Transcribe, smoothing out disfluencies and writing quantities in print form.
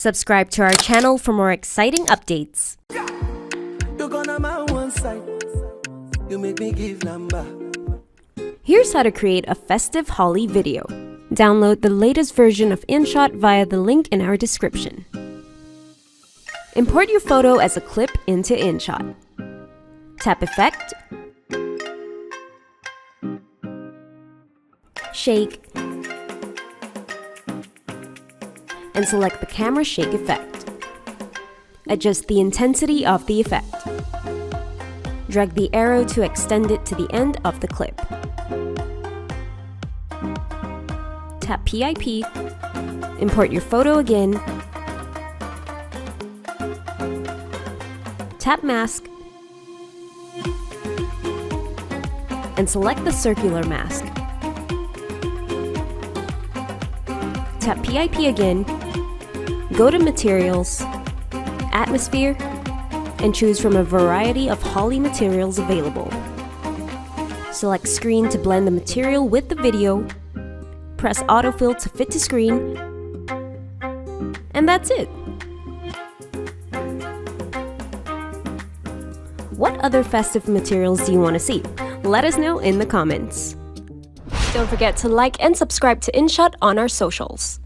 Subscribe to our channel for more exciting updates. You're gonna my one side. You make me give number. Here's how to create a festive Holi video. Download the latest version of InShot via the link in our description. Import your photo as a clip into InShot. Tap Effect, Shake, and select the camera shake effect. Adjust the intensity of the effect. Drag the arrow to extend it to the end of the clip. Tap PIP, import your photo again, tap Mask, and select the circular mask. Tap PIP again, go to Materials, Atmosphere, and choose from a variety of Holi materials available. Select Screen to blend the material with the video, press Autofill to fit to screen, and that's it! What other festive materials do you want to see? Let us know in the comments. Don't forget to like and subscribe to InShot on our socials.